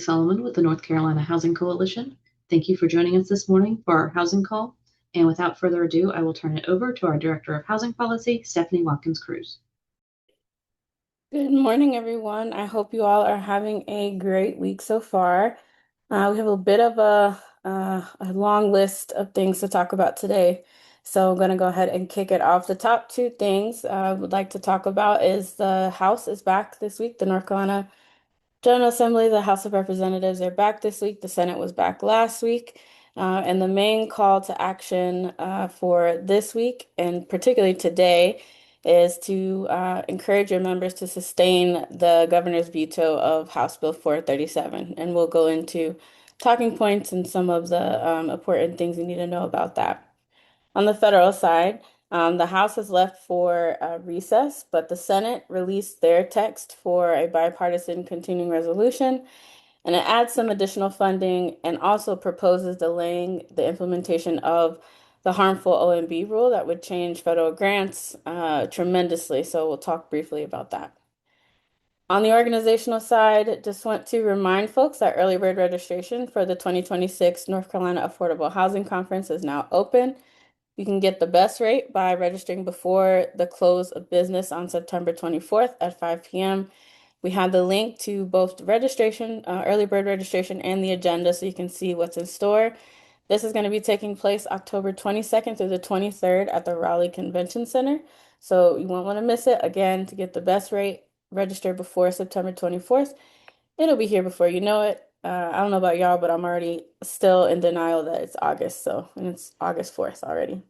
Solomon with the North Carolina Housing Coalition. Thank you for joining us this morning for our housing call. And without further ado, I will turn it over to our Director of Housing Policy, Stephanie Watkins Cruz. Good morning, everyone. I hope you all are having a great week so far. We have a bit of a long list of things to talk about today. So I'm going to go ahead and kick it off. The top two things I would like to talk about is the House is back this week, the North Carolina General Assembly, the House of Representatives, are back this week. The Senate was back last week. And the main call to action for this week, and particularly today, is to encourage your members to sustain the governor's veto of House Bill 437. And we'll go into talking points and some of the important things you need to know about that. On the federal side, the House has left for recess, but the Senate released their text for a bipartisan continuing resolution, and it adds some additional funding and also proposes delaying the implementation of the harmful OMB rule that would change federal grants tremendously. So we'll talk briefly about that. On the organizational side, just want to remind folks that early bird registration for the 2026 North Carolina Affordable Housing Conference is now open. You can get the best rate by registering before the close of business on September 24th at 5 p.m. We have the link to both the registration, early bird registration, and the agenda so you can see what's in store. This is going to be taking place October 22nd through the 23rd at the Raleigh Convention Center. So you won't want to miss it. Again, to get the best rate, register before September 24th. It'll be here before you know it. I don't know about y'all, but I'm already still in denial that it's August, and it's August 4th already.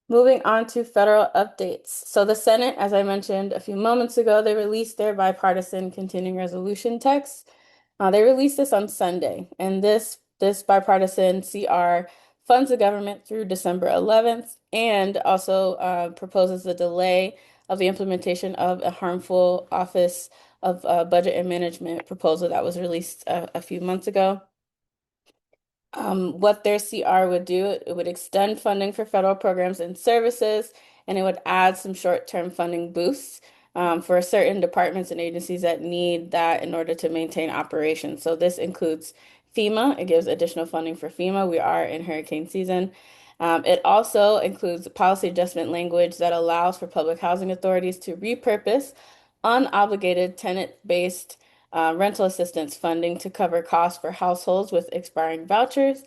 Moving on to federal updates. So the Senate, as I mentioned a few moments ago, they released their bipartisan continuing resolution text. They released this on Sunday, and this bipartisan CR funds the government through December 11th and also proposes the delay of the implementation of a harmful Office of Budget and Management proposal that was released a few months ago. What their CR would do, it would extend funding for federal programs and services, and it would add some short-term funding boosts for certain departments and agencies that need that in order to maintain operations. So this includes FEMA. It gives additional funding for FEMA. We are in hurricane season. It also includes policy adjustment language that allows for public housing authorities to repurpose unobligated tenant-based rental assistance funding to cover costs for households with expiring vouchers.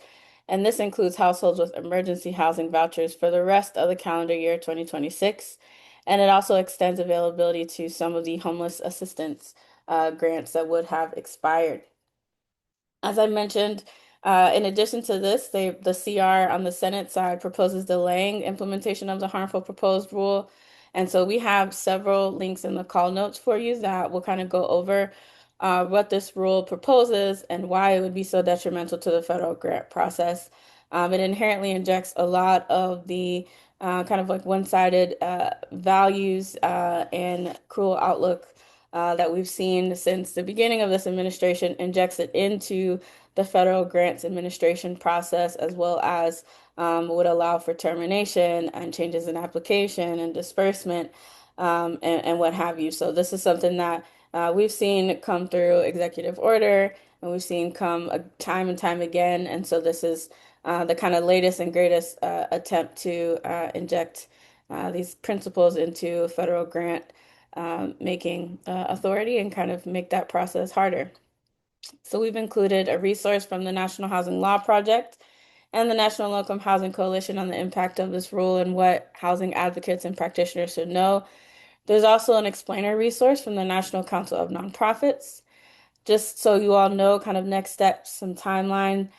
And this includes households with emergency housing vouchers for the rest of the calendar year 2026. And it also extends availability to some of the homeless assistance grants that would have expired. As I mentioned, in addition to this, the CR on the Senate side proposes delaying implementation of the harmful proposed rule. And so we have several links in the call notes for you that will kind of go over what this rule proposes and why it would be so detrimental to the federal grant process. It inherently injects a lot of the kind of like one-sided values and cruel outlook that we've seen since the beginning of this administration, injects it into the federal grants administration process, as well as would allow for termination and changes in application and disbursement and what have you. So this is something that we've seen come through executive order and we've seen come time and time again. And so this is the kind of latest and greatest attempt to inject these principles into federal grant making authority and kind of make that process harder. So we've included a resource from the National Housing Law Project and the National Low-Income Housing Coalition on the impact of this rule and what housing advocates and practitioners should know. There's also an explainer resource from the National Council of Nonprofits. Just so you all know, kind of next steps, some timeline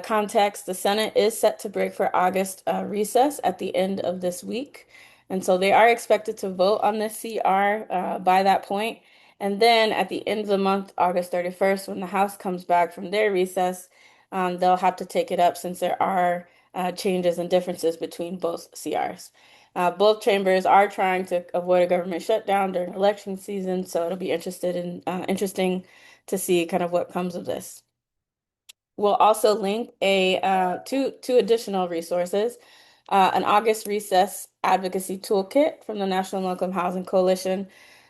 context, the Senate is set to break for August recess at the end of this week. And so they are expected to vote on this CR by that point. And then at the end of the month, August 31st, when the House comes back from their recess, they'll have to take it up since there are changes and differences between both CRs. Both chambers are trying to avoid a government shutdown during election season, so it'll be interesting to see kind of what comes of this. We'll also link a two additional resources, an August recess advocacy toolkit from the National Low-Income Housing Coalition.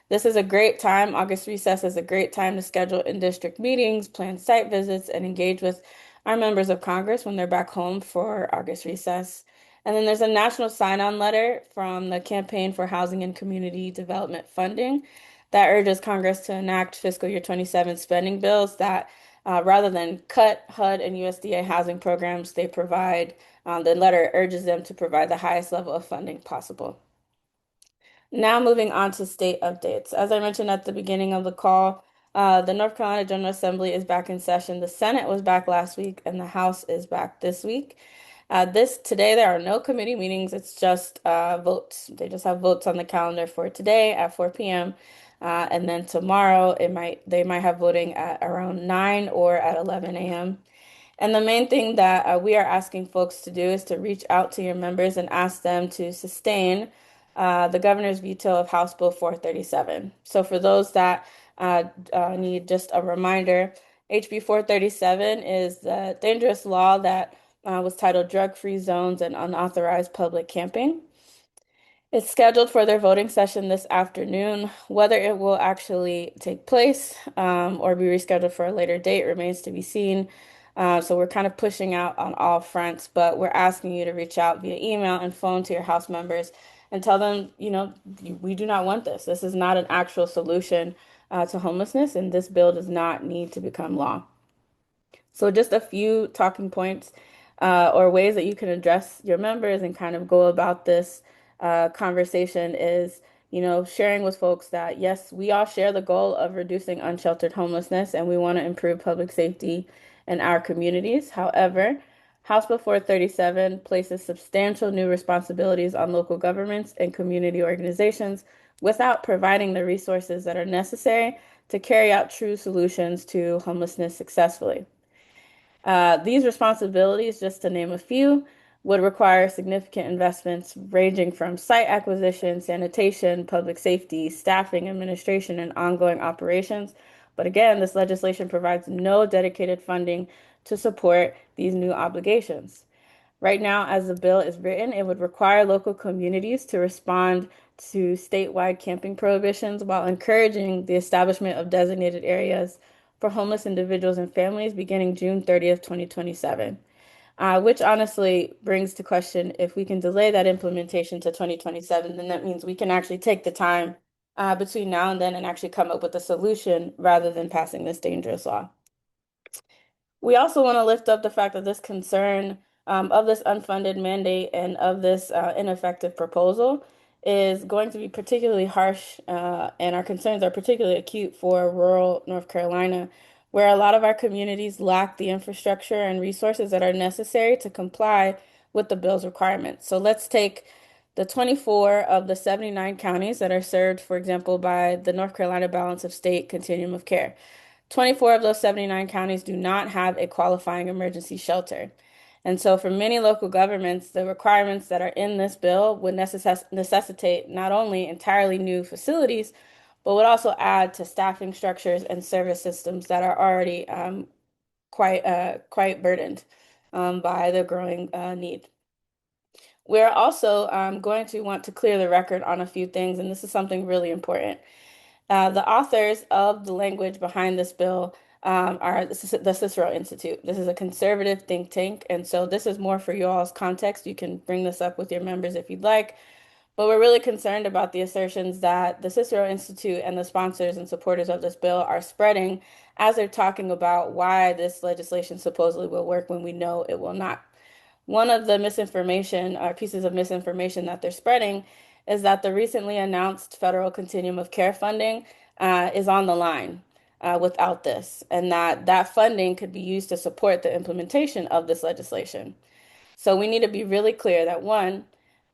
This is a great time. August recess is a great time to schedule in-district meetings, plan site visits, and engage with our members of Congress when they're back home for August recess. And then there's a national sign-on letter from the Campaign for Housing and Community Development Funding that urges Congress to enact fiscal year 27 spending bills that rather than cut HUD and USDA housing programs they provide, the letter urges them to provide the highest level of funding possible. Now moving on to state updates. As I mentioned at the beginning of the call, the North Carolina General Assembly is back in session. The Senate was back last week, and the House is back this week. This today there are no committee meetings. It's just votes. They just have votes on the calendar for today at 4 p.m. And then tomorrow they might have voting at around 9 or at 11 a.m. And the main thing that we are asking folks to do is to reach out to your members and ask them to sustain the governor's veto of House Bill 437. So for those that need just a reminder, HB 437 is the dangerous law that was titled Drug-Free Zones and Unauthorized Public Camping. It's scheduled for their voting session this afternoon. Whether it will actually take place or be rescheduled for a later date remains to be seen. So we're kind of pushing out on all fronts, but we're asking you to reach out via email and phone to your House members and tell them, we do not want this. This is not an actual solution to homelessness, and this bill does not need to become law. So just a few talking points or ways that you can address your members and kind of go about this conversation is, sharing with folks that yes, we all share the goal of reducing unsheltered homelessness and we want to improve public safety in our communities. However, House Bill 437 places substantial new responsibilities on local governments and community organizations without providing the resources that are necessary to carry out true solutions to homelessness successfully. These responsibilities, just to name a few, would require significant investments ranging from site acquisition, sanitation, public safety, staffing, administration, and ongoing operations. But again, this legislation provides no dedicated funding to support these new obligations. Right now, as the bill is written, it would require local communities to respond to statewide camping prohibitions while encouraging the establishment of designated areas for homeless individuals and families beginning June 30th, 2027. Which honestly brings to question if we can delay that implementation to 2027, then that means we can actually take the time between now and then and actually come up with a solution rather than passing this dangerous law. We also want to lift up the fact that this concern of this unfunded mandate and of this ineffective proposal is going to be particularly harsh, and our concerns are particularly acute for rural North Carolina, where a lot of our communities lack the infrastructure and resources that are necessary to comply with the bill's requirements. So let's take the 24 of the 79 counties that are served, for example, by the North Carolina Balance of State Continuum of Care. 24 of those 79 counties do not have a qualifying emergency shelter. And so for many local governments, the requirements that are in this bill would necessitate not only entirely new facilities, but would also add to staffing structures and service systems that are already quite burdened by the growing need. We're also going to want to clear the record on a few things, and this is something really important. The authors of the language behind this bill are the Cicero Institute. This is a conservative think tank, and so this is more for you all's context. You can bring this up with your members if you'd like, but we're really concerned about the assertions that the Cicero Institute and the sponsors and supporters of this bill are spreading as they're talking about why this legislation supposedly will work when we know it will not. One of the misinformation or pieces of misinformation that they're spreading is that the recently announced federal continuum of care funding is on the line without this, and that funding could be used to support the implementation of this legislation. So we need to be really clear that one,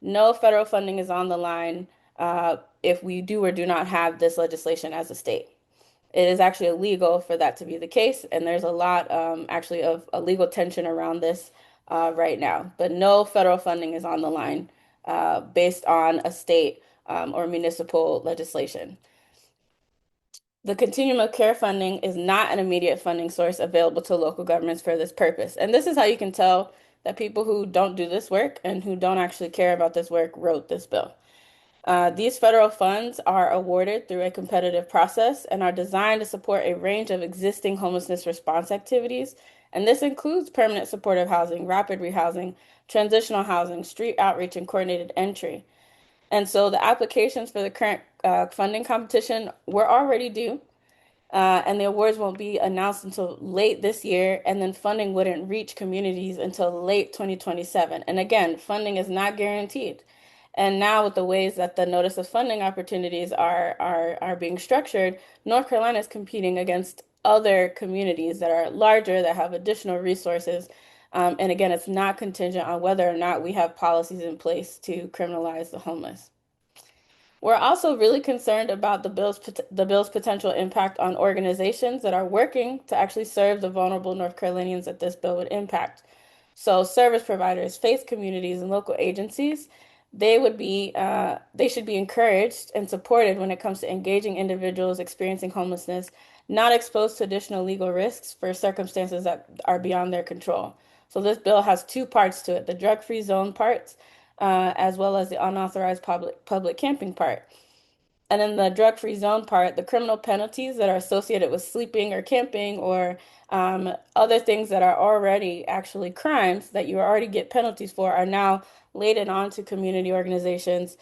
no federal funding is on the line if we do or do not have this legislation as a state. It is actually illegal for that to be the case, and there's a lot actually of a legal tension around this right now. But no federal funding is on the line based on a state or municipal legislation. The continuum of care funding is not an immediate funding source available to local governments for this purpose. And this is how you can tell that people who don't do this work and who don't actually care about this work wrote this bill. These federal funds are awarded through a competitive process and are designed to support a range of existing homelessness response activities. And this includes permanent supportive housing, rapid rehousing, transitional housing, street outreach, and coordinated entry. And so the applications for the current funding competition were already due, and the awards won't be announced until late this year, and then funding wouldn't reach communities until late 2027. And again, funding is not guaranteed. And now with the ways that the notice of funding opportunities are being structured, North Carolina is competing against other communities that are larger, that have additional resources. And again, it's not contingent on whether or not we have policies in place to criminalize the homeless. We're also really concerned about the bill's potential impact on organizations that are working to actually serve the vulnerable North Carolinians that this bill would impact. So service providers, faith communities, and local agencies, they should be encouraged and supported when it comes to engaging individuals experiencing homelessness, not exposed to additional legal risks for circumstances that are beyond their control. So this bill has two parts to it, the drug-free zone parts, as well as the unauthorized public camping part. And then the drug-free zone part, the criminal penalties that are associated with sleeping or camping or other things that are already actually crimes that you already get penalties for are now laden onto community organizations,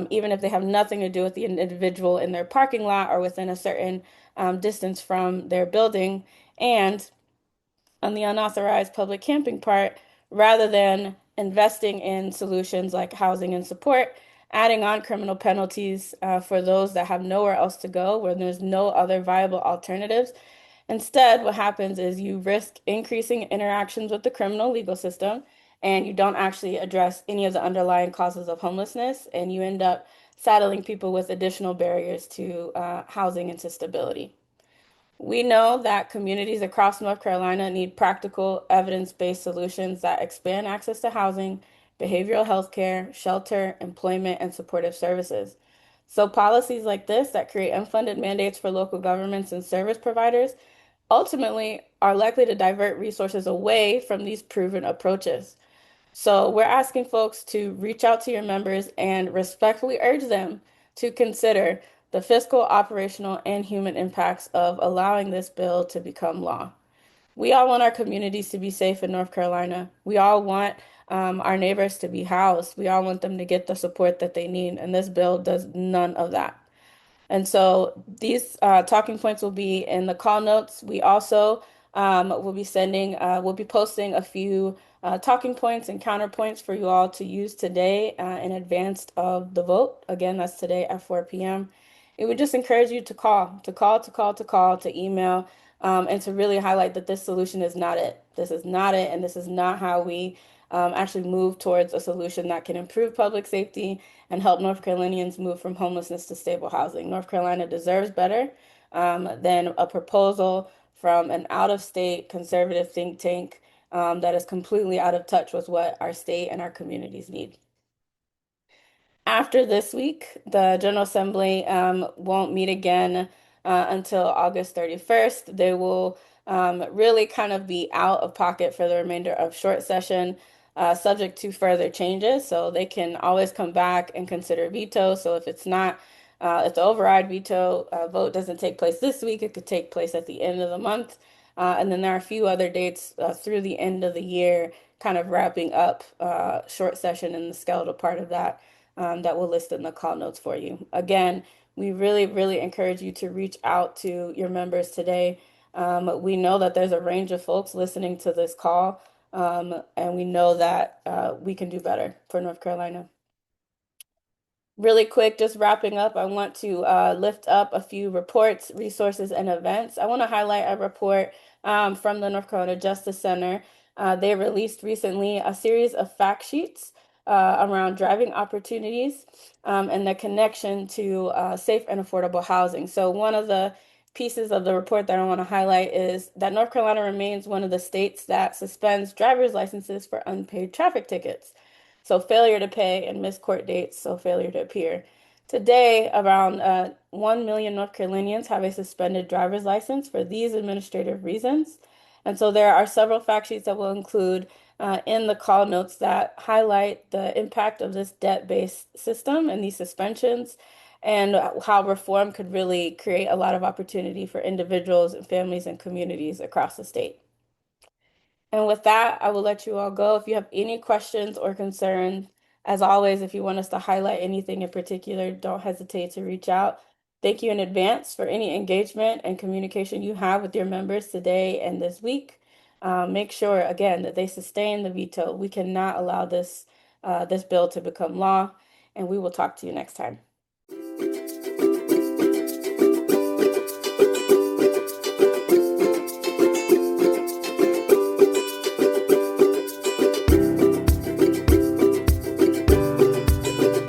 even if they have nothing to do with the individual in their parking lot or within a certain distance from their building. And on the unauthorized public camping part, rather than investing in solutions like housing and support, adding on criminal penalties for those that have nowhere else to go, where there's no other viable alternatives. Instead, what happens is you risk increasing interactions with the criminal legal system, and you don't actually address any of the underlying causes of homelessness, and you end up saddling people with additional barriers to housing and to stability. We know that communities across North Carolina need practical, evidence-based solutions that expand access to housing, behavioral health care, shelter, employment, and supportive services. So policies like this that create unfunded mandates for local governments and service providers ultimately are likely to divert resources away from these proven approaches. So we're asking folks to reach out to your members and respectfully urge them to consider the fiscal, operational, and human impacts of allowing this bill to become law. We all want our communities to be safe in North Carolina. We all want our neighbors to be housed. We all want them to get the support that they need, and this bill does none of that. And so these talking points will be in the call notes. We also we'll be posting a few talking points and counterpoints for you all to use today in advance of the vote. Again, that's today at 4 p.m. It would just encourage you to call, to email, and to really highlight that this solution is not it. This is not it, and this is not how we actually move towards a solution that can improve public safety and help North Carolinians move from homelessness to stable housing. North Carolina deserves better than a proposal from an out-of-state conservative think tank that is completely out of touch with what our state and our communities need. After this week, the General Assembly won't meet again until August 31st. They will really kind of be out of pocket for the remainder of short session, subject to further changes. So they can always come back and consider veto. So if it's not, if the override veto vote doesn't take place this week, it could take place at the end of the month. And then there are a few other dates through the end of the year, kind of wrapping up short session and the skeletal part of that that we'll list in the call notes for you. Again, we really, really encourage you to reach out to your members today. We know that there's a range of folks listening to this call, and we know that we can do better for North Carolina. Really quick, just wrapping up, I want to lift up a few reports, resources, and events. I want to highlight a report from the North Carolina Justice Center. They released recently a series of fact sheets around driving opportunities and the connection to safe and affordable housing. So one of the pieces of the report that I want to highlight is that North Carolina remains one of the states that suspends driver's licenses for unpaid traffic tickets. So failure to pay and missed court dates, so failure to appear. Today, around 1 million North Carolinians have a suspended driver's license for these administrative reasons. And so there are several fact sheets that will include in the call notes that highlight the impact of this debt-based system and these suspensions, and how reform could really create a lot of opportunity for individuals and families and communities across the state. And with that, I will let you all go. If you have any questions or concerns, as always, if you want us to highlight anything in particular, don't hesitate to reach out. Thank you in advance for any engagement and communication you have with your members today and this week. Make sure, again, that they sustain the veto. We cannot allow this bill to become law, and we will talk to you next time.